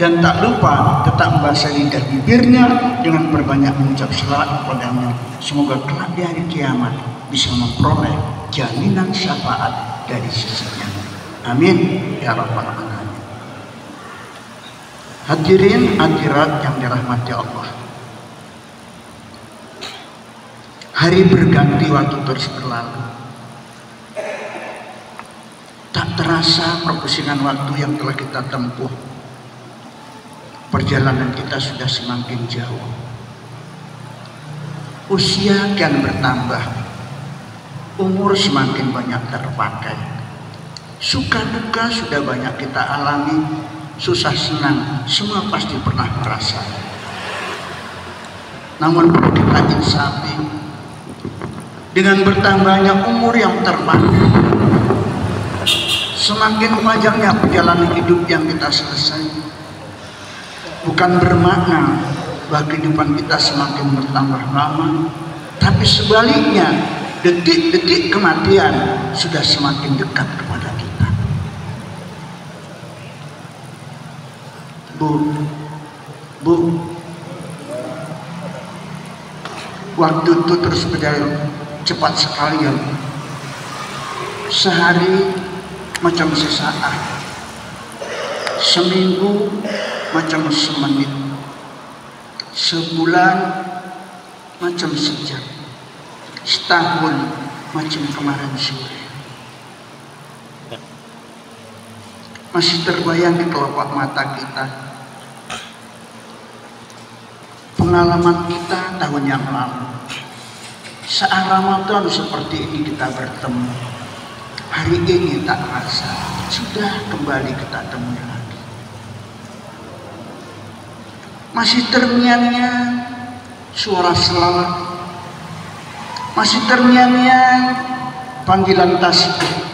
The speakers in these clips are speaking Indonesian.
dan tak lupa tetap membasahi lidah bibirnya dengan berbanyak mengucap selawat kepadanya. Semoga kelak di hari kiamat bisa memperoleh jaminan syafaat dari sisinya. Amin ya rabbal alamin. Hadirin hadirat yang dirahmati Allah. Hari berganti, waktu terus berlalu. Tak terasa perpusingan waktu yang telah kita tempuh. Perjalanan kita sudah semakin jauh. Usia kian bertambah. Umur semakin banyak terpakai. Suka duka sudah banyak kita alami. Susah senang semua pasti pernah merasa. Namun perlu kita insafi, dengan bertambahnya umur yang terpakai, semakin panjangnya perjalanan hidup yang kita selesai. Bukan bermakna bahwa kehidupan kita semakin bertambah lama, tapi sebaliknya detik-detik kematian sudah semakin dekat kepada kita. Bu, waktu itu terus berjalan cepat sekali ya. Sehari macam sesaat, seminggu macam semenit, sebulan macam sejam, setahun macam kemarin sore. Masih terbayang di kelopak mata kita pengalaman kita tahun yang lalu. Saat Ramadan seperti ini kita bertemu. Hari ini tak rasa sudah kembali kita temui lagi. Masih terngiang-ngiang suara selawat, masih terngiang-ngiang panggilan tasbih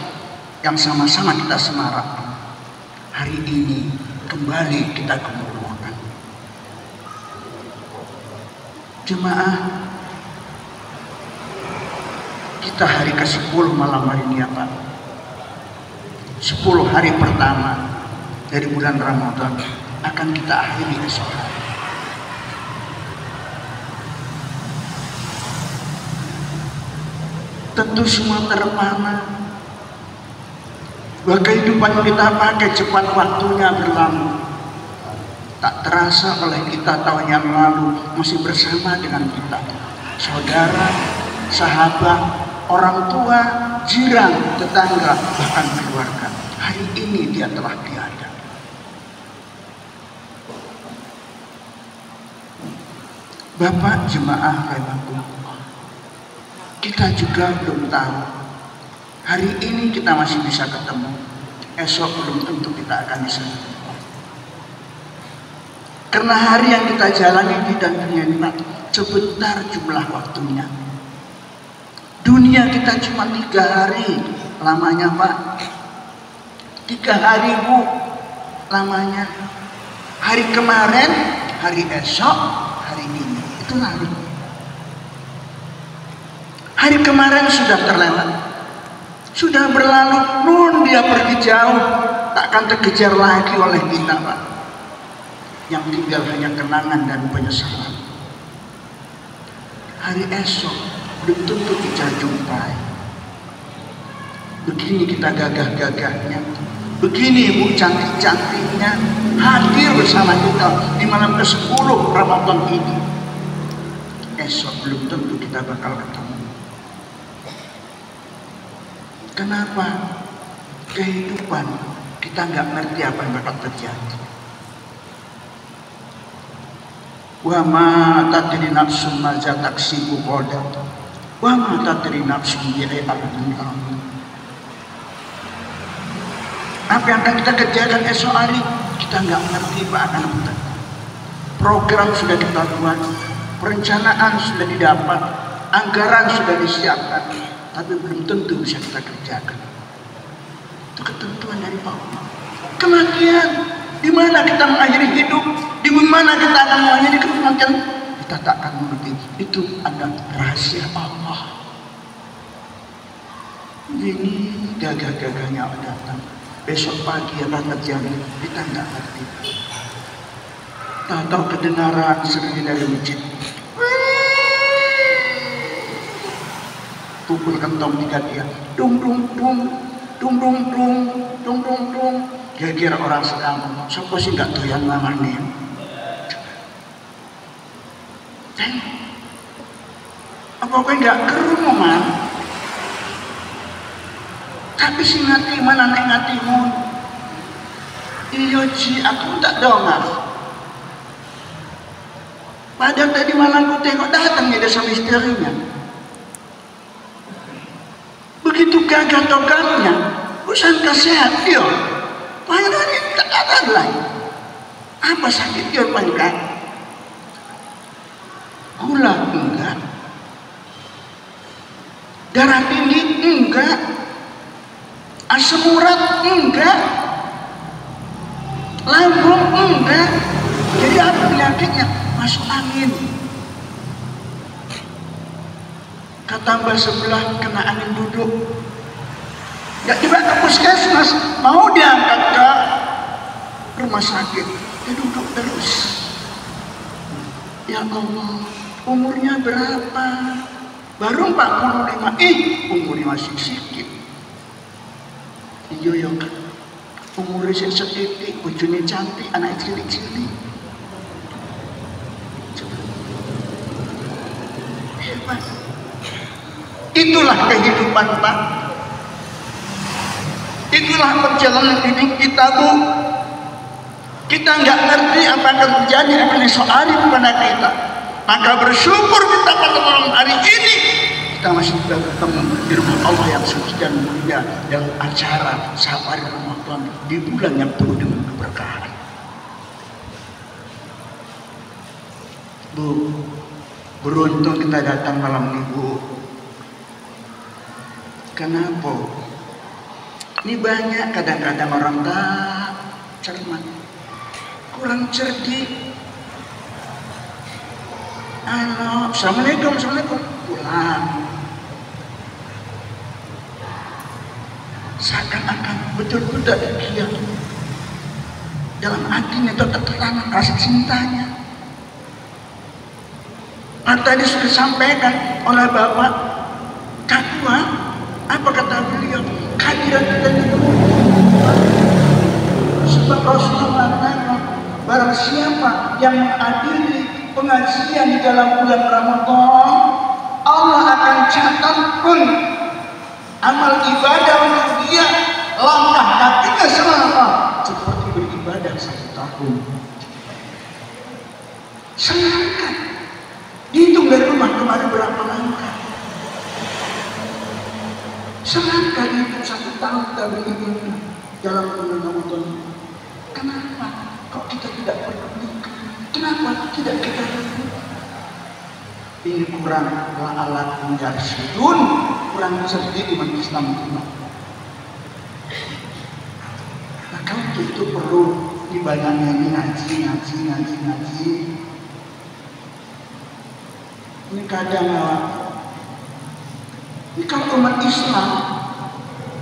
yang sama-sama kita semarakkan. Hari ini kembali kita kemuliaan. Jemaah, kita hari ke-10 malam hari ini ya Pak. 10 hari pertama dari bulan Ramadan akan kita akhiri esok hari. Tentu semua terpana bahwa kehidupan kita pakai cepat waktunya berlalu. Tak terasa oleh kita tahun yang lalu masih bersama dengan kita, saudara, sahabat, orang tua, jiran, tetangga, bahkan keluarga. Hari ini dia telah tiada. Bapak jemaah rahimakumullah, kita juga belum tahu. Hari ini kita masih bisa ketemu, esok belum tentu kita akan bisa ketemu. Karena hari yang kita jalani di dunia ini sebentar jumlah waktunya. Dunia kita cuma 3 hari lamanya Pak. 3 hari Bu lamanya. Hari kemarin, hari esok, hari ini. Itu lalu. Hari kemarin sudah terlewat, sudah berlalu. Nun dia pergi jauh, takkan terkejar lagi oleh kita Pak. Yang tinggal hanya kenangan dan penyesalan. Hari esok belum tentu kita jumpai. Begini kita gagah-gagahnya, begini Bu cantik-cantiknya hadir bersama kita di malam ke-10 Ramadan ini. Esok belum tentu kita bakal ketemu. Kenapa? Kehidupan kita nggak ngerti apa yang bakal terjadi. Wa ma tadri nafsun ma taksibu ghadan wa ma tadri nafsun bi ayyi ardin tamut. Apa yang akan kita kerjakan esok hari kita nggak ngerti Pak akan apa. Program sudah kita buat, perencanaan sudah didapat, anggaran sudah disiapkan, tapi belum tentu bisa kita kerjakan. Itu ketentuan dari Allah. Kematian, di mana kita mengakhiri hidup, di mana kita akan mengakhiri kematian, kita tak akan mengerti. Itu ada rahasia Allah. Ini gagah-gagahnya datang. besok pagi akan terjadi, kita nggak ngerti. Tahu kedengaran sendiri dari masjid, pukul kentong 3 dia, dung dung dung, dung dung dung, dung dung dung. Kira-kira orang sedang, siapa sih nggak doyan manganin? Apa kau nggak kerumungan? Tapi si ngati mana neng ngatimu? Iyo ji, aku tak dengar. Padahal tadi malam ku tengok datang ya desa misterinya. Begitu gagal togamnya, sangka sehat dia. Padahal ini tak ada lagi. Apa sakit dia panjang? Gula enggak, darah tinggi enggak, asam urat enggak, lambung enggak. Jadi apa penyakitnya? Masuk angin. Kata mbak sebelah kena angin duduk. Gak dibawa ke puskesmas, mau diangkat ke rumah sakit. Dia duduk terus. Ya Allah, umurnya berapa? Baru 45. Umurnya masih sedikit. Iya ya, umurnya sedikit, bojone cantik, anak cilik-cilik. Hebat. Itulah kehidupan Pak. Itulah perjalanan hidup kita, Bu. Kita nggak ngerti apa akan terjadi akan esok hari kepada kita. Maka bersyukur kita pada malam hari ini kita masih bisa bertemu di rumah Allah yang suci dan mulia dalam acara safari Ramadan di bulan yang penuh dengan keberkahan. Bu, beruntung kita datang malam ini, Bu. Kenapa? Ini banyak kadang-kadang orang tak cermat, kurang cerdik. Halo, assalamualaikum, assalamualaikum, pulang. Seakan-akan betul-betul dia dalam hatinya tetap tertanam rasa cintanya. Tadi sudah disampaikan oleh Bapak Ketua, apa kata beliau? Kehadiran kita itu sebab Rasulullah mengatakan, barang siapa yang menghadiri pengajian di dalam bulan Ramadan, Allah akan catatkan amal ibadah untuk dia, langkah kakinya selama seperti beribadah 1 tahun. Selangkah, dihitung dari rumah kemarin berapa langkah? Selangkah dihitung 1 tahun kita beribadah dalam bulan Ramadan. Kenapa kok kita tidak perhatikan? Kenapa tidak kita lakukan? Ini kurang alat menjarsidun, kurang cerdik umat Islam itu. Maka untuk itu perlu dibanyakin ngaji. Ini kadang ini kalau umat Islam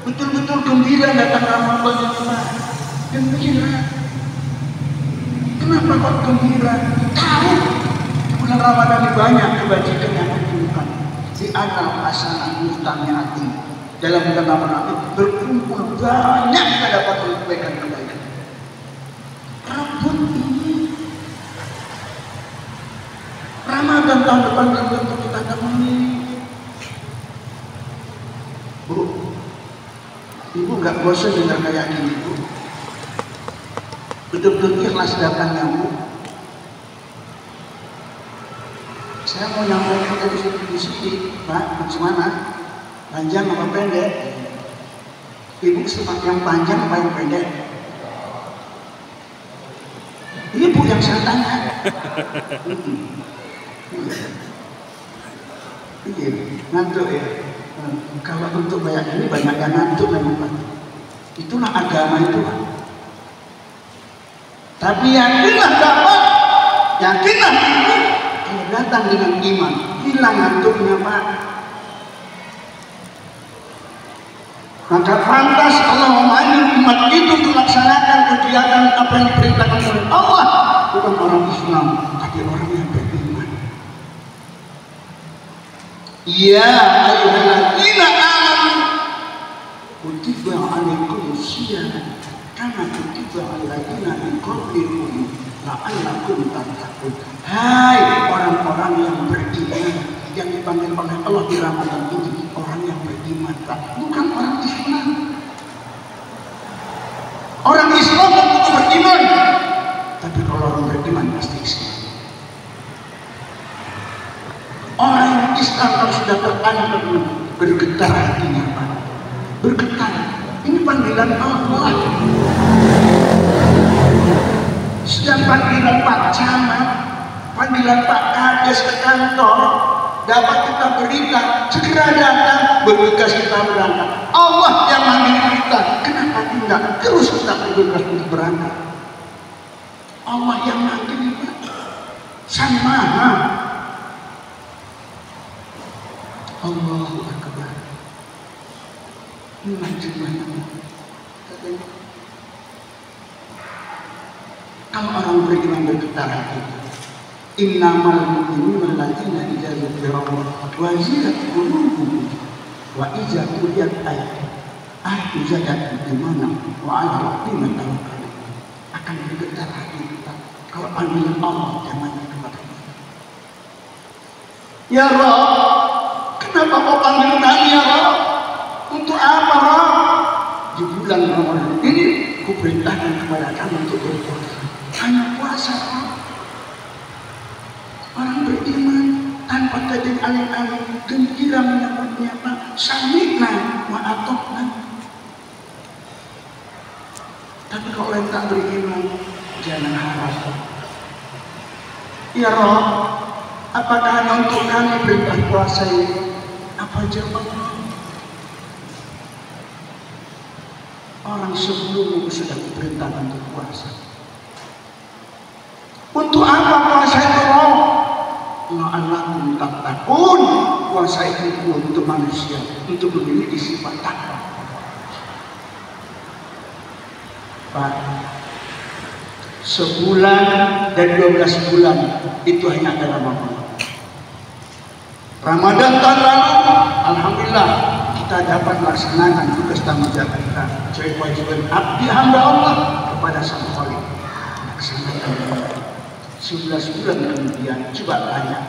betul-betul gembira datang Ramadan itu, gembira. Kenapa kok gembira? Tahu bulan Ramadan ini banyak kebajikan yang ditemukan di alam hasanah mutanya hati. Dalam bulan Ramadan itu berkumpul banyak kita dapat kebaikan-kebaikan. Rebut ini Ramadan tahun depan tentu kita temui. Bu, Ibu nggak bosan dengar kayak gini, Bu? Betul-betul ikhlas datangnya, Bu. Saya mau nyampaikan di sini, Pak, bagaimana? Panjang apa pendek? Ibu sempat yang panjang apa yang pendek? Ibu yang saya tanya. Iya, ngantuk ya. Kalau untuk banyak ini banyak yang ngantuk memang, Pak. Itulah agama itu, Pak. Tapi yakinlah dapat, yakinlah itu kalau datang dengan iman, hilang ngantuknya, Pak. Maka pantas Allah memanggil umat itu melaksanakan kegiatan apa yang diperintahkan oleh Allah, bukan orang Islam, tapi orang yang beriman. Ya ayyuhalladzina amanu kutiba alaikumus syiyam kama kutiba alal ladzina min qablikum la'allakum tattaqun. Hai orang-orang yang beriman, yang dipanggil oleh Allah di Ramadan ini, orang yang beriman, bukan orang Islam. Orang Islam tentu beriman, tapi kalau orang beriman pasti Islam. Orang yang Islam kalau sudah tertanam bergetar hatinya, Pak. Bergetar. Ini panggilan Allah. Sedang panggilan Pak Camat, panggilan Pak Kades ke kantor, dapat kita berita, segera datang, bergegas kita berangkat. Allah yang manggil kita, kenapa tidak terus kita bergegas untuk berangkat? Allah yang manggil kita, Sang Maha. Allahu Akbar. Ini jumlahnya. Kalau orang beriman bergetar hati, innamal mu'minuna alladzina idza dzukira Allah wajilat qulubuhum wa idza tuliyat ayatuhu zadatuhum imanan wa 'ala rabbihim yatawakkalun. Akan bergetar hati kita kalau panggilan Allah jangan kepada kita. Ya Rabb, kenapa kau panggil kami ya Rabb? Untuk apa Rabb? Di bulan Ramadan ini kuperintahkan kepada kami untuk berpuasa. Hanya puasa Rabb. Orang beriman tanpa tadin aling-aling gembira menyambutnya Pak, sami'na wa ata'na. Tapi kalau orang tak beriman, jangan harap. Ya Rabb, apakah hanya untuk kami perintah puasa ini? Apa jawabannya? Orang sebelummu sudah diperintahkan untuk puasa. Untuk apa puasa itu Rabb? La'allakum tattaqun. Puasa itu untuk manusia, untuk memiliki sifat takwa. Pak, sebulan dan 12 bulan itu hanya ada Ramadan. Ramadan tahun lalu, alhamdulillah kita dapat melaksanakan tugas tanggung jawab kita, kewajiban abdi hamba Allah kepada Sang Khalik. Laksanakan 11 bulan kemudian, coba tanya,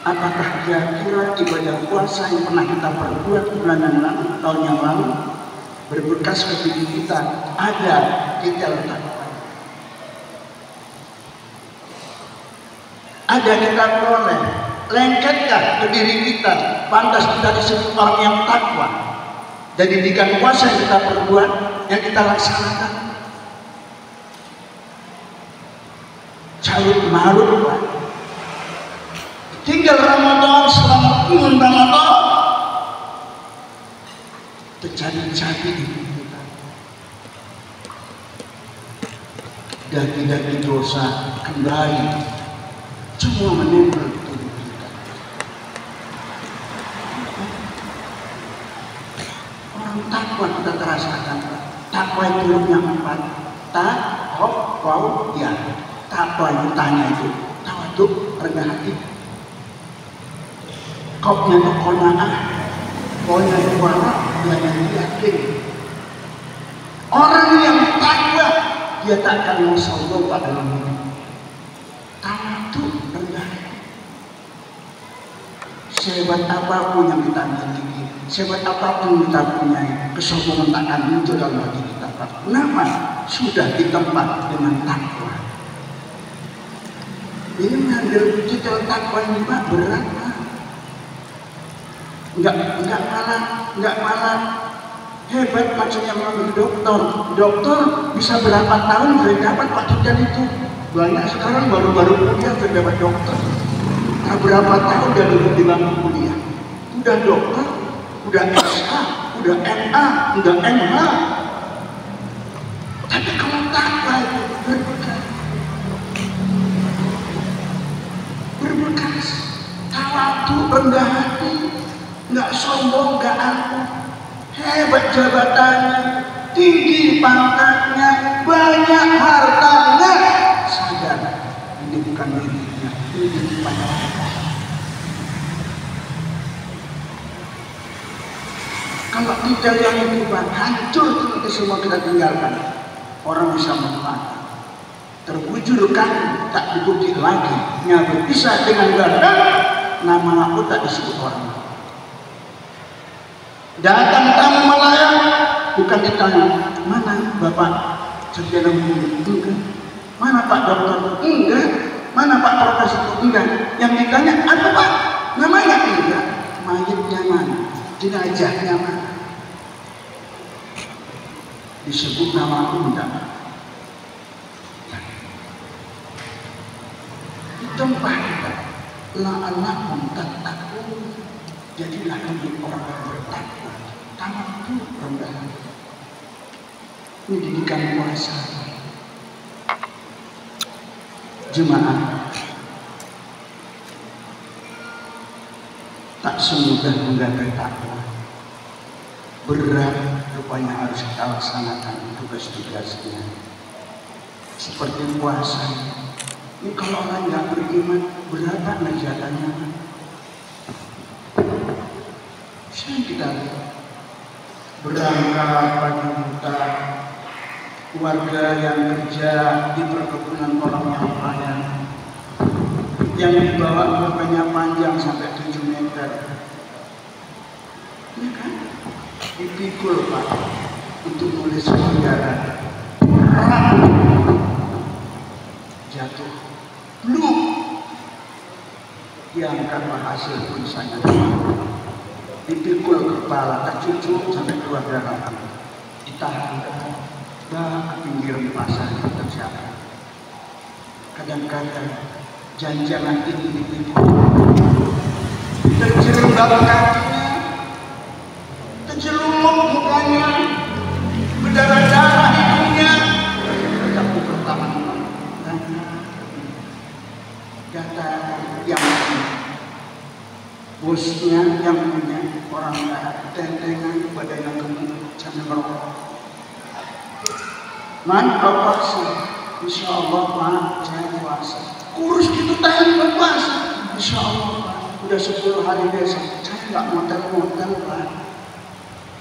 apakah kira-kira ibadah puasa yang pernah kita perbuat bulan yang lalu, tahun yang lalu, berbekas ke diri kita, ada detail takwa? Ada kita peroleh, lengketkah ke diri kita, pantas kita disebut orang yang takwa? Dan didikan puasa yang kita perbuat, yang kita laksanakan, carut marut Pak. Tinggal Ramadan, selama bulan Ramadan terjadi di kita. Daging-daging dosa kembali semua menempel di tubuh kita. Orang takwa kita terasakan. Takwa itu yang empat. Ya. Takwa itu tanya itu. Tawaduk, rendah hati. Kopnya itu qanaah. Kopnya itu wara, dia yang yakin. Orang yang takwa, dia tak akan sombong pada dalam hidup. Tawaduk, rendah hati. Sehebat apapun yang kita miliki, sehebat apapun kita punya, kesombongan tak akan muncul dalam hati kita. Kenapa? Sudah ditempat dengan takwa. Ini mengambil kita takwa ini Pak, berat Pak. Enggak malah hebat macamnya mengambil dokter. Dokter bisa berapa tahun sudah dapat pekerjaan itu. Banyak sekarang baru-baru kuliah sudah dapat dokter. Nah, berapa tahun dia duduk di bangku kuliah? Udah dokter, udah SH, udah MA, udah MH. Tapi kalau takwa itu berbekas, tawadu, rendah hati, nggak sombong, nggak angkuh, hebat jabatannya, tinggi pangkatnya, banyak hartanya, sadar ini bukan miliknya, ini bukan Allah. Kalau kita yang Tuhan, hancur itu semua kita tinggalkan. Orang bisa menikmati. Terbujurkan, tak dipuji lagi. Nya berpisah dengan ganda, nama aku tak disebut orang. Datang tamu melayang, bukan ditanya, mana Bapak sarjana hukum? Enggak. Mana Pak Dokter? Enggak. Mana Pak Profesor? Enggak. Yang ditanya, apa Pak? Namanya enggak. Mayitnya mana? Jenazahnya mana? Disebut nama undang. Di tempat kita, la'allakum tattaqun. Jadilah kamu orang yang bertakwa. Tamak itu rendah. Ini didikan puasa. Jemaah, tak semudah menggapai takwa. Berat rupanya harus kita laksanakan tugas-tugasnya. Seperti puasa. Ini kalau orang nggak beriman, berapa najatannya? Saya kita lihat berangkat pagi buta, keluarga yang kerja di perkebunan orang yang kaya, yang dibawa bapaknya panjang sampai 7 meter. Ini kan dipikul Pak untuk nulis pelanggaran, jatuh, belum diangkat hasil tulisannya, dipikul kepala, tercucuk sampai keluar darah, ditahan ke pinggir pasar terjadi. Kadang-kadang janjangan ini dipikul, terjerembab kakinya, terjelumuk mukanya, berdarah-darah hidungnya, tapi pertama data yang bosnya yang punya orang kaya, tentengan badannya gemuk, sambil merokok. Man, kau puasa, insya Allah Pak, saya puasa. Kurus gitu tanya puasa, insya Allah Pak. Udah 10 hari besok, saya nggak modal Pak.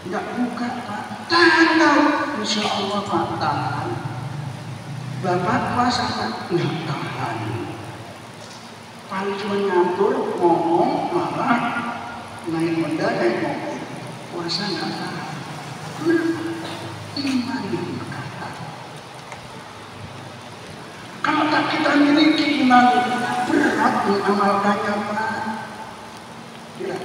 Nggak buka Pak, tahan kau, insya Allah Pak, tahan. Bapak puasa Pak, nggak tahan. Paling cuma ngatur, ngomong, marah, naik benda, naik mobil. Puasa nggak tahan. Iman itu berkata. Kalau tak kita miliki iman, berat mengamalkannya Pak. Ya.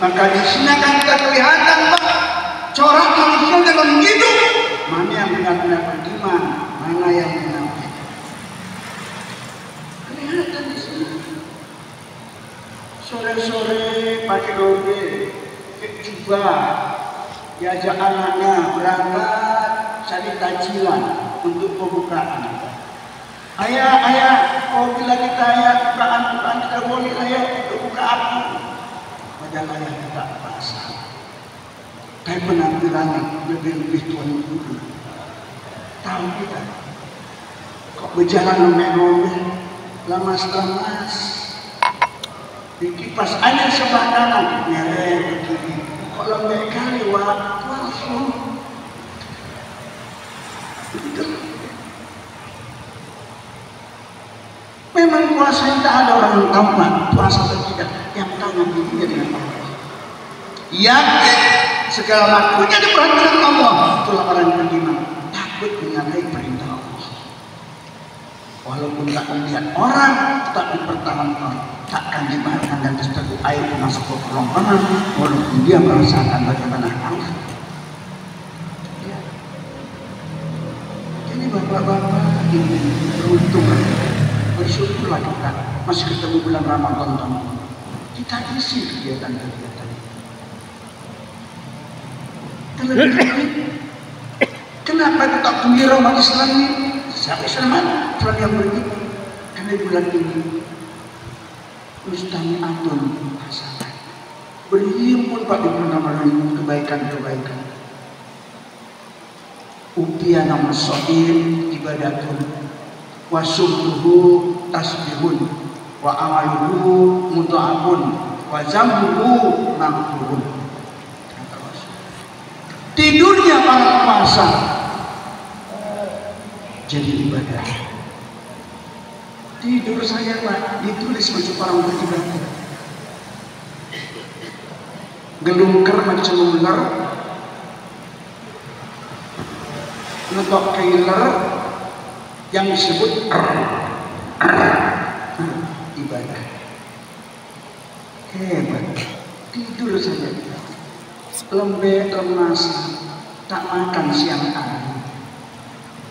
Maka di sini akan kita kelihatan Pak, corak manusia dalam hidup. Mana yang benar-benar beriman, mana yang munafik. Kelihatan di sini. Sore-sore pakai dobe, coba diajak anaknya berangkat cari tajilan untuk pembukaan. Ayah, kau bilang kita ayah bukaan kita boleh ayah untuk buka aku. Padahal ayah tidak paksa. Tapi penampilannya lebih tuan guru. Tahu kita, kok berjalan lomel-lomel, lemas-lemas, di kipas angin sebelah kanan, nyereh ke kiri. Kok lembek kali langsung. Memang puasa itu ada orang yang tahu Pak, puasa atau tidak, yang tahu nanti dia dengan Allah. Yakin segala lakunya diperhatikan Allah, itulah orang yang beriman, takut menyalahi perintah Allah. Walaupun tak melihat orang, tak dipertahankan, takkan dimakan dan terteguh air masuk ke kerongkongan, walaupun dia merasakan bagaimana Allah. Ya. Jadi bapak-bapak ini beruntung, bersyukurlah kita masih ketemu bulan Ramadan. Kita isi kegiatan-kegiatan. Kenapa kita gembira umat Islam ini? Siapa Islam mana? Islam yang beriman. Karena bulan ini mustami'atun hasanah. berhimpun Pak di menerima kebaikan-kebaikan. Upiana masoin ibadatun, wasumtuhu tasbihun, wa amaluhu muta'abun, wa zambuhu maghfurun. Tidurnya orang puasa jadi ibadah. Tidur saya Pak ditulis masuk orang beribadah. Gelungker macam ular, ngetok kailer yang disebut ibadah. Hebat. Tidur saja lembek lemas, tak makan siang hari,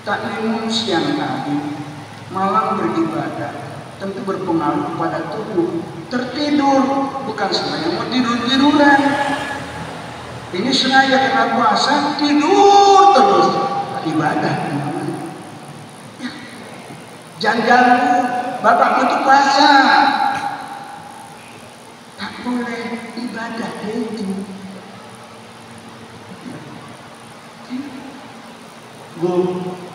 tak minum siang hari, malam beribadah, tentu berpengaruh pada tubuh. Tertidur bukan sengaja mau tidur-tiduran. Ini sengaja karena puasa tidur terus. Ibadah ya. Jangan ganggu bapak itu puasa, tak boleh ibadah itu. Bu,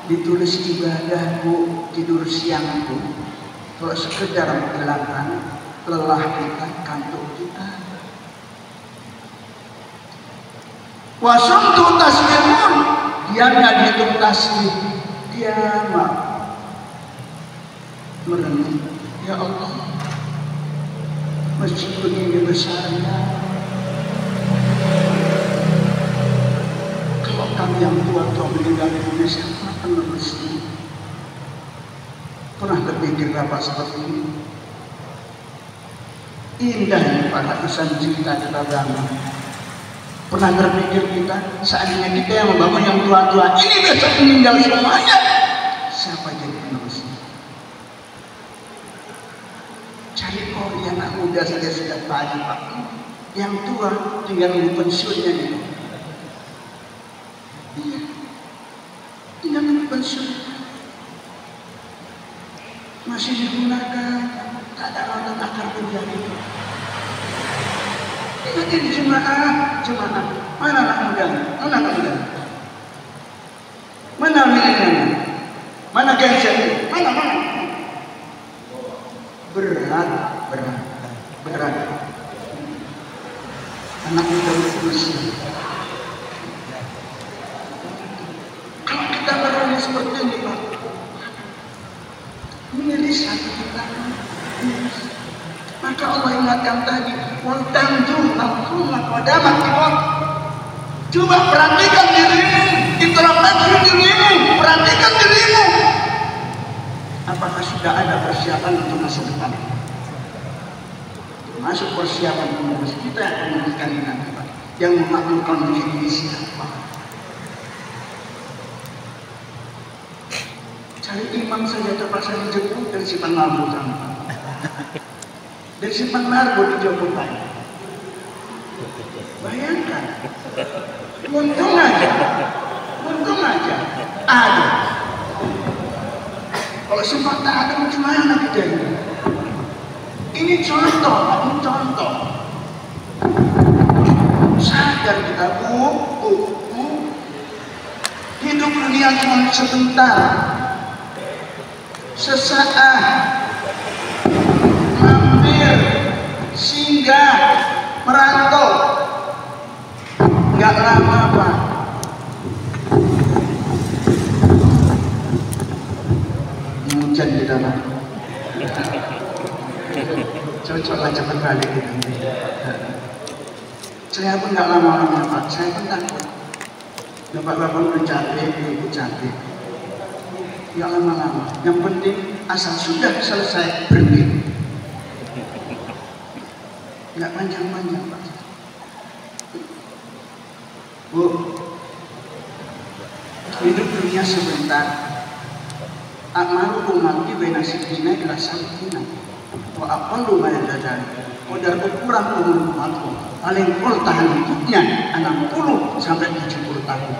ditulis ibadah Bu, tidur siang Bu. Kalau sekedar menghilangkan lelah kita, kantuk kita. Wasumtu tasbihun, dia nggak dihitung tasbih, dia merenung. Ya Allah, masjid begini besarnya, kalau kami yang tua-tua meninggal di Indonesia akan menerusnya. Pernah terpikir Bapak seperti ini? Indah ini Pak ratusan cerita kita bangun. Pernah terpikir kita seandainya kita yang membangun yang tua-tua ini besok meninggal semuanya, siapa jadi penerusnya? Cari yang anak muda saja sudah banyak Pak. Yang tua tinggal nunggu pensiunnya gitu. Iya, tinggal nunggu pensiun. Masih digunakan, tak ada orang akar terjadi. Ini jadi jemaah. Mana anak muda? Mana anak muda? Mana milenial? Mana gadget? Mana? Berat. Anak muda berusia. Kalau kita berani seperti ini Pak, ini satu kita. Maka Allah ingatkan tadi, "Waltanzur nafsun ma qaddamat liwat." Coba perhatikan dirimu, introspeksi dirimu, perhatikan dirimu. Apakah sudah ada persiapan untuk masa depan? Termasuk persiapan penerus kita yang memberikan nanti, yang memakmurkan diri siapa? Cari imam saja terpaksa dijemput dari Simpang Narbo sana. Dari Simpang Narbo dijemput lagi. Bayangkan, untung aja ada. Kalau sempat tak ada macam mana kita ini? Ini contoh. Sadar kita bu, hidup dunia cuma sebentar. Sesaat mampir, singgah, merantau, nggak lama Pak. Hujan di dalam, cocok aja berbalik gitu. Saya pun nggak lama-lama Pak, saya pun takut. Bapak-bapak udah capek, ibu capek. Nggak lama-lama, yang penting asal sudah selesai berhenti. Nggak panjang-panjang Pak. Bu, hidup dunia sebentar. Akmaru umati baina sidina ila sabiina. Wa aqallu ma yadari. Udah berkurang umur umatku. Paling kol tahan hidupnya 60 sampai 70 tahun.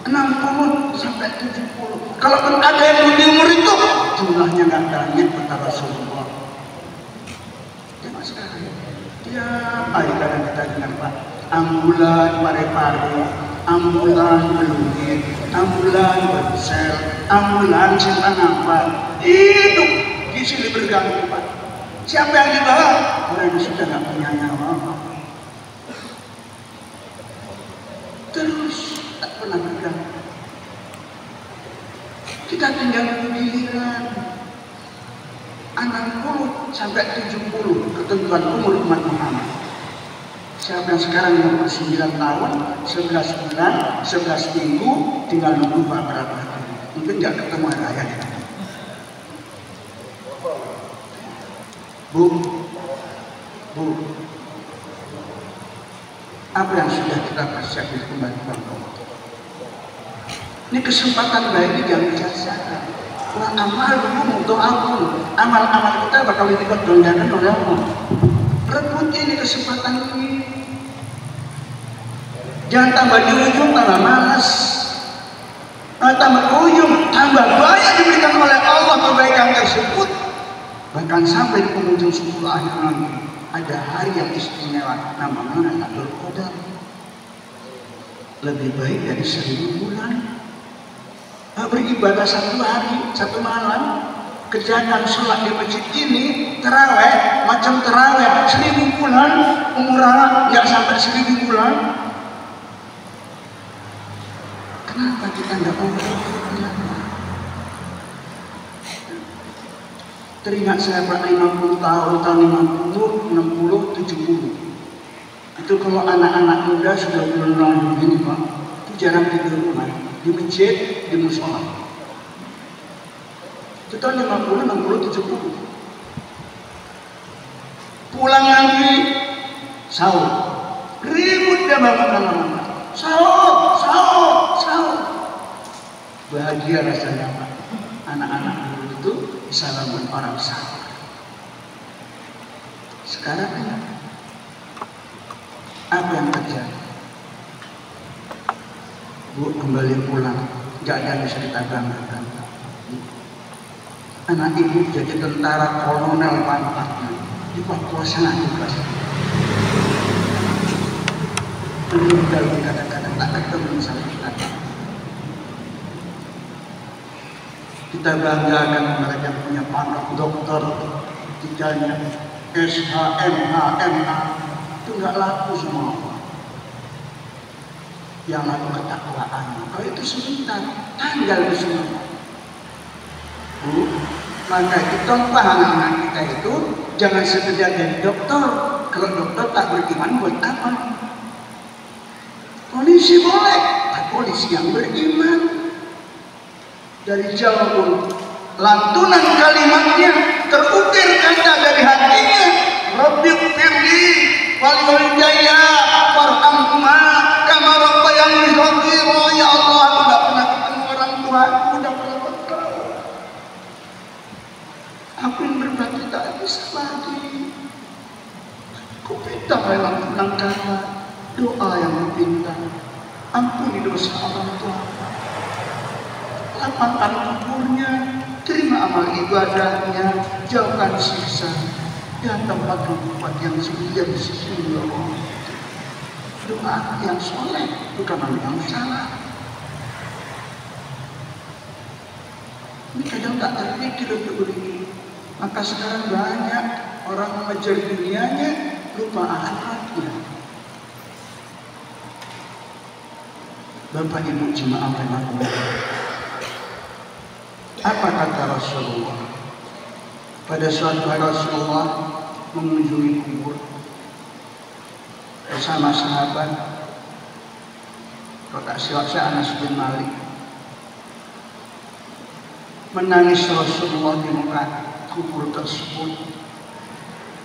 60 sampai 70. Kalau ada yang lebih umur itu, jumlahnya nggak banyak kata Rasulullah. Cuma sekarang Tiap hari kadang kita dengar Pak, ambulan pare-pare, ambulan belungit, ambulan bersel, ambulan setan apa, hidup di sini bergantung Pak. Siapa yang dibawa? Orang yang sudah nggak punya nyawa. Terus tak pernah bergantung. Kita tinggal di pilihan 60 sampai 70 ketentuan umur umat Muhammad. Siapa yang sekarang 59 tahun, 11 bulan, 11 minggu, tinggal nunggu berapa hari. Mungkin nggak ketemu raya ya. Bu, apa yang sudah kita persiapkan kembali Bapak? Ini kesempatan baik ini jangan disia-siakan. Wa amalukum untuk amal-amal kita bakal dilipat gandakan oleh Allah. Rebut ini kesempatan ini. Jangan tambah di ujung tambah malas. Jangan tambah ke ujung tambah banyak diberikan oleh Allah kebaikan tersebut. Bahkan sampai di penghujung 10 akhir nanti ada hari yang istimewa namanya Lailatul Qadar. Lebih baik dari 1000 bulan. Beribadah 1 hari, 1 malam, kerjakan sholat di masjid ini, terawih, macam terawih 1000 bulan, umurah nggak sampai 1000 bulan. Kenapa kita nggak mau berbulan? Teringat saya Pak 50 tahun, tahun 50, 60, 70. Itu kalau anak-anak muda sudah bulan begini Pak, itu jarang tidur rumah. Di masjid, di musola. Itu tahun 50, 60, 70. Pulang lagi, sahur. Ribut dia bangun lama-lama. Sahur. Bahagia rasanya Pak. Anak-anak dulu itu disalaman orang sahur. Sekarang ini, apa yang terjadi? Bu kembali pulang, gak ada yang bisa kita banggakan. Anak ibu jadi tentara kolonel pangkatnya di Papua sana juga. Meninggal kadang-kadang tak ketemu sama kita. Kita banggakan mereka yang punya pangkat dokter, tiganya SHMH, itu nggak laku semua. Yang lalu ketakwaan. Kalau itu sebentar, tanggal di semua. Bu, maka kita anak-anak kita itu jangan sekedar jadi dokter. Kalau dokter tak beriman buat apa? Polisi boleh, tapi polisi yang beriman. Dari jauh lantunan kalimatnya terukir kata dari hatinya. Rabbi firli wal walidayya warhamhuma kama rabbayani shaghira. Ya Allah, aku tidak pernah ketemu orang tua, aku tidak pernah bertahu. Aku yang berbakti tak bisa lagi. Aku minta dalam tenang kata doa yang meminta ampuni dosa orang tua, lapangkan kuburnya, terima amal ibadahnya, jauhkan siksa dan tempat tempat yang sedia di sisi Allah. Doa yang soleh, bukan yang salah. Ini kadang tak terpikir untuk begini. Maka sekarang banyak orang mengejar dunianya, lupa akhiratnya. Bapak Ibu jemaah rahimahullah. Apa kata Rasulullah? Pada suatu hari Rasulullah mengunjungi kubur bersama sahabat. Kota Siwaksa Anas bin Malik. Menangis Rasulullah di muka kubur tersebut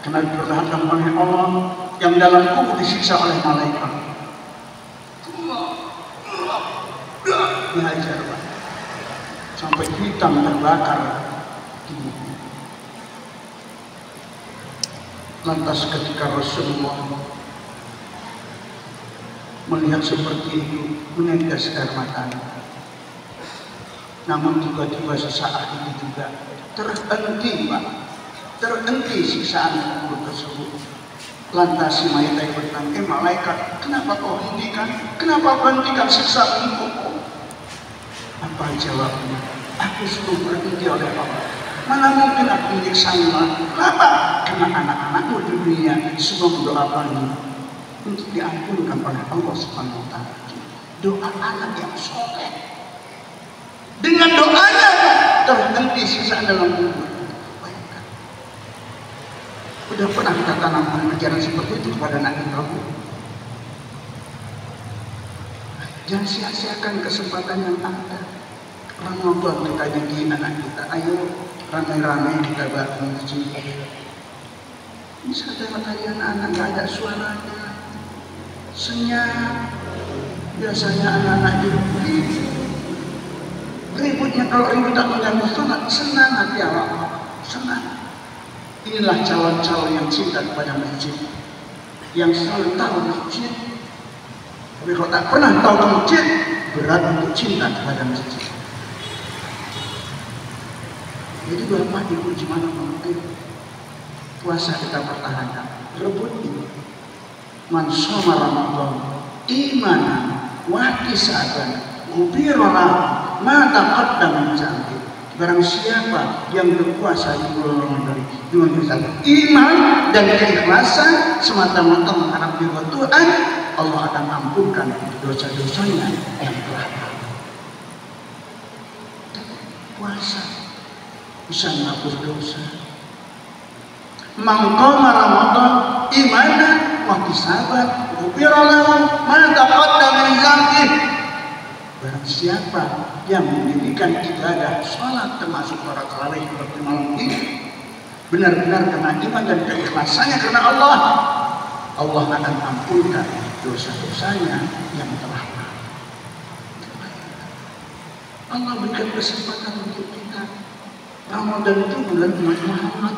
karena diperlihatkan oleh Allah yang dalam kubur disiksa oleh malaikat. Dihajar Pak, sampai hitam terbakar di buku. Lantas ketika Rasulullah melihat seperti itu, menetes air matanya. Namun tiba-tiba sesaat itu juga terhenti Pak, terhenti siksaan kubur tersebut. Lantas si mayat bertanya, malaikat, kenapa kau hentikan? Kenapa berhentikan siksa ibuku? Apa jawabnya? Aku sudah berhenti oleh Allah. Mana mungkin aku menyiksanya? Kenapa? Karena anak-anakmu di dunia semua mendoakanmu untuk diampunkan oleh Allah Subhanahu wa Ta'ala. Doa anak yang soleh. Dengan doanya terhenti siksa dalam kubur. Bayangkan. Udah pernah kita tanamkan ajaran seperti itu kepada anak kita? Jangan sia-siakan kesempatan yang ada. Ramadan kita jadi anak kita, ayo ramai-ramai kita bangun masjid. Bisa ada kalian anak nggak ada suaranya, senyap. Biasanya anak-anak ributnya, kalau ribut tak mengganggu sholat, senang hati Allah, senang. Inilah calon-calon yang cinta kepada masjid, yang selalu tahu masjid. Tapi kalau tak pernah tahu ke masjid, berat untuk cinta kepada masjid. Jadi Bapak Ibu gimana mungkin puasa kita pertahankan, rebut ini. Man shoma Ramadan imanan wa ihtisaban ghufira ma taqaddama min dzambi. Barang siapa yang berpuasa di bulan Ramadan dengan iman dan keikhlasan semata-mata mengharap ridho Tuhan, Allah akan ampunkan dosa-dosanya yang telah lalu. Puasa bisa menghapus dosa. Man qama Ramadan imanan wa ihtisaban ghufira lahu ma taqaddama min dzambi. Barang siapa yang mendirikan ibadah sholat termasuk para tarawih seperti malam ini benar-benar karena iman dan keikhlasannya karena Allah, Allah akan ampunkan dosa-dosanya yang telah lalu. Allah berikan kesempatan untuk kita. Ramadan itu bulan umat Muhammad.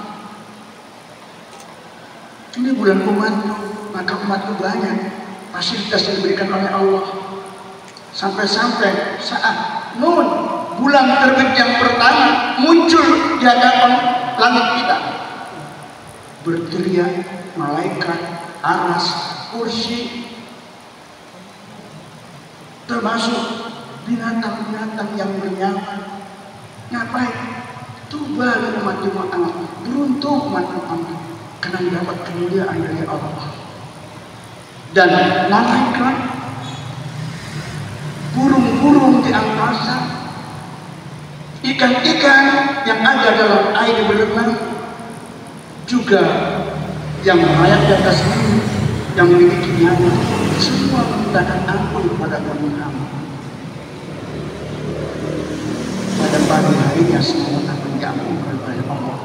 Ini bulan umatku, maka umatku banyak fasilitas yang diberikan oleh Allah. Sampai-sampai saat Nun, bulan terbit yang pertama muncul di hadapan langit kita, berteriak malaikat, aras, kursi, termasuk binatang-binatang yang bernyawa. Ngapain? Tuba umat Muhammad, beruntung umat Muhammad karena mendapat kemuliaan dari Allah. Dan malaikat, burung-burung di angkasa, ikan-ikan yang ada dalam air berenang, juga yang melayang di atas bumi, yang memiliki nyawa, semua memintakan ampun kepada Muhammad. Pada pagi harinya semua akan diampunkan oleh Allah.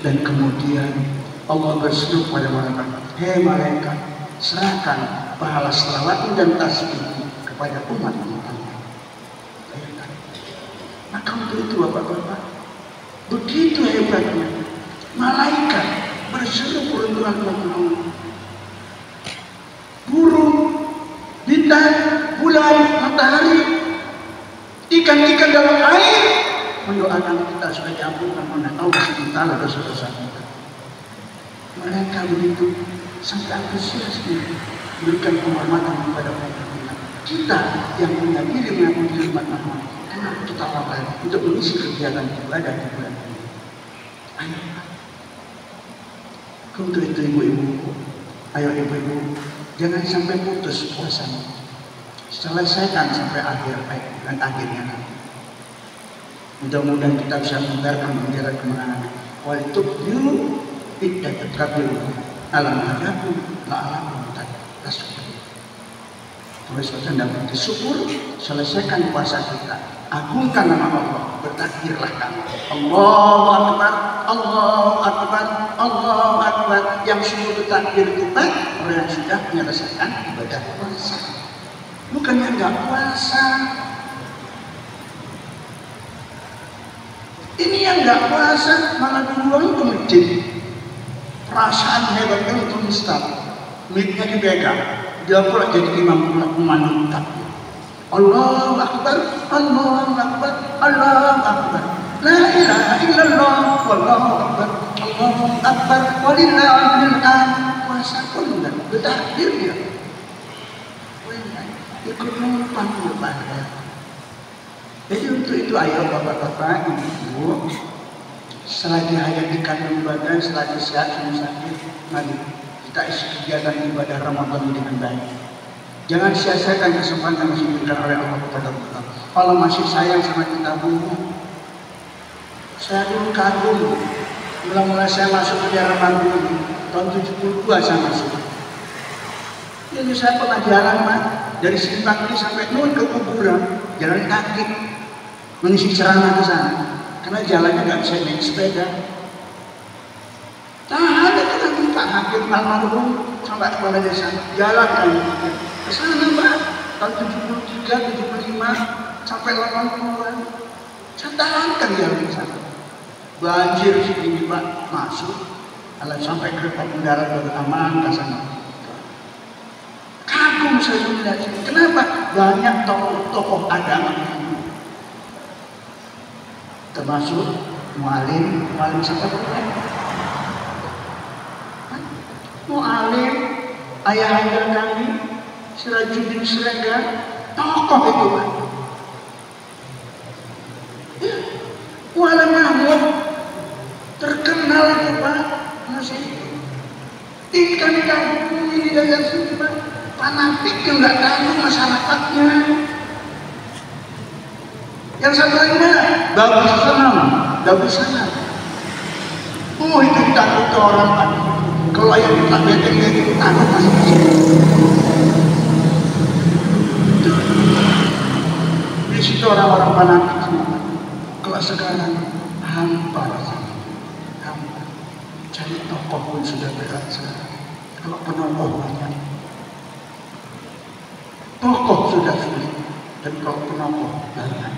Dan kemudian Allah berseru pada malaikat, hei malaikat, serahkan pahala selawat dan tasbih kepada umat Muhammad. Maka untuk itu Bapak-bapak, begitu hebatnya malaikat berseru perunturan Muhammad. Burung, bintang, bulan, matahari, ikan-ikan dalam air mendoakan kita supaya diampunkan oleh Allah SWT dosa-dosa kita. Mereka begitu sampai antusias memberikan penghormatan kepada mereka. Kita yang punya diri mengakui umat Muhammad, kenapa kita lalai untuk mengisi kegiatan ibadah di bulan ini? Ayo, untuk itu ibu-ibu, ayo ibu-ibu, jangan sampai putus puasanya. Selesaikan sampai akhir dan akhirnya nanti. Mudah-mudahan kita bisa menggambarkan bendera kemenangan. Waltubdilu iddat kabiru alam hadaku la'alakum tattaqun. Oleh sebab dapat disyukur, selesaikan puasa kita, agungkan nama Allah, bertakbirlah kamu. Allahu Akbar, Allahu Akbar, Allahu Akbar. Yang sudah bertakbir kita orang yang sudah menyelesaikan ibadah puasa. Bukan yang nggak puasa. Ini yang nggak puasa malah duluan ke masjid. Perasaan hebatnya untuk Ustaz, mic-nya dipegang, dia pula jadi imam pula pemandu takbir. Allahu Akbar, Allahu Akbar, Allahu Akbar. La ilaha illallah, wallahu akbar, Allahu Akbar walillahil hamd, puasa pun enggak bertakbir dia. Ikut numpang ibadah. Jadi untuk itu ayo bapak-bapak, ibu, selagi hayat dikandung badan, selagi sehat semua sakit, mari kita isi kegiatan ibadah Ramadan dengan baik. Jangan sia-siakan kesempatan yang diberikan oleh Allah kepada kita. Kalau masih sayang sama kita dulu, saya dulu kagum. Mula-mula saya masuk ke daerah Bandung tahun 72 saya masuk. Jadi saya pernah jalan dari Simpang ini sampai nun ke kuburan, jalan kaki, mengisi ceramah ke sana. Karena jalannya nggak bisa naik sepeda. Nah ada kan Pak Hakim almarhum sampai kepala desa jalan kan ke sana Mbak tahun 73, 75 sampai 80-an. Saya tahankan jalan ke sana. Banjir segini Pak masuk, kalau sampai kereta mendarat baru aman ke sana. Kagum saya melihat ini. Kenapa? Banyak tokoh agama termasuk mualim siapa? Mualim, ayah kami, Sirajuddin Siregar, tokoh itu Pak. Ya, Mualim Mahmud terkenal itu Pak, masih ikan kampung ini dari sini Pak, fanatik yang nggak tahu masyarakatnya. Yang satu lagi mana? Darussalam. Oh itu takut orang Pak. Kalau yang kita beteng itu takut masing-masing. Di situ orang-orang fanatik semua. Kalau sekarang hampa rasanya. Hampa. Cari tokoh pun sudah berat sekarang. Kalau penolong banyak. Tokoh sudah sulit. Dan kalau penolong banyak.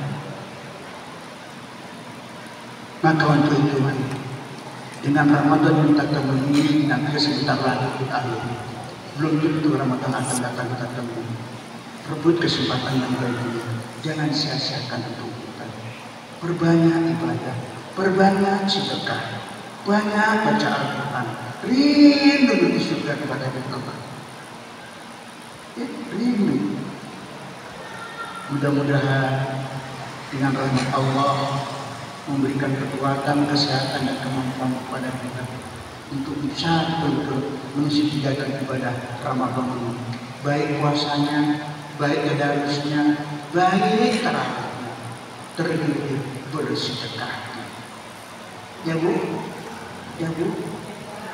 Maka untuk itu dengan Ramadan yang kita temui nanti sebentar lagi kita akhiri. Belum tentu Ramadan akan datang kita temui. Rebut kesempatan yang baik ini. Jangan sia-siakan untuk kita. Perbanyak ibadah, perbanyak sedekah, banyak baca Al-Quran. Rindu di surga kepada Allah. Rindu. Mudah-mudahan dengan rahmat Allah memberikan kekuatan, kesehatan dan kemampuan kepada kita untuk bisa betul-betul mengisi kegiatan ibadah Ramadan ini. Baik puasanya, baik tadarusnya, baik tarawihnya, terlebih bersedekahnya. Ya Bu,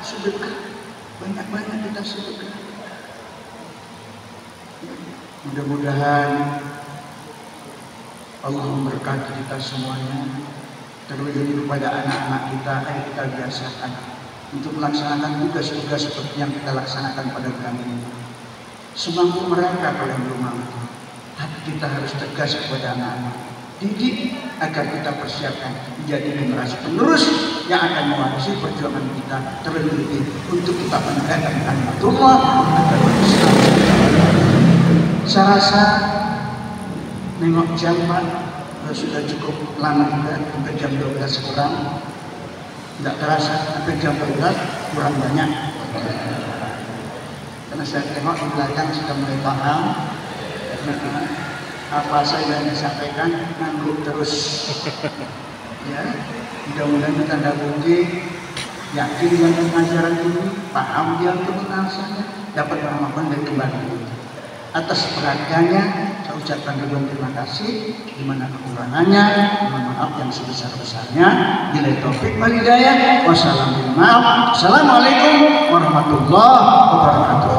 sedekah, banyak-banyak kita sedekah. Mudah-mudahan Allah memberkati kita semuanya. Terlebih kepada anak-anak kita, ayo kita biasakan untuk melaksanakan tugas-tugas seperti yang kita laksanakan pada bulan ini. Semampu mereka kalau belum mampu, tapi kita harus tegas kepada anak-anak. Didik agar kita persiapkan menjadi generasi penerus yang akan mewarisi perjuangan kita, terlebih untuk kita menegakkan kalimatullah agar berislam. Saya rasa nengok jam sudah cukup lama juga, sampai jam 12 kurang. Tidak terasa sampai jam 12 kurang banyak. Karena saya tengok di belakang sudah mulai paham. Apa saya yang disampaikan ngangguk terus. Ya, mudah-mudahan kita tidak bukti yakin dengan pengajaran ini, paham dia untuk mengenalnya, dapat pemahaman dan kembali. Atas perhatiannya saya ucapkan ribuan terima kasih. Di mana kekurangannya, mohon maaf yang sebesar-besarnya. Bila taufik wal hidayah. Wassalamualaikum warahmatullahi wabarakatuh.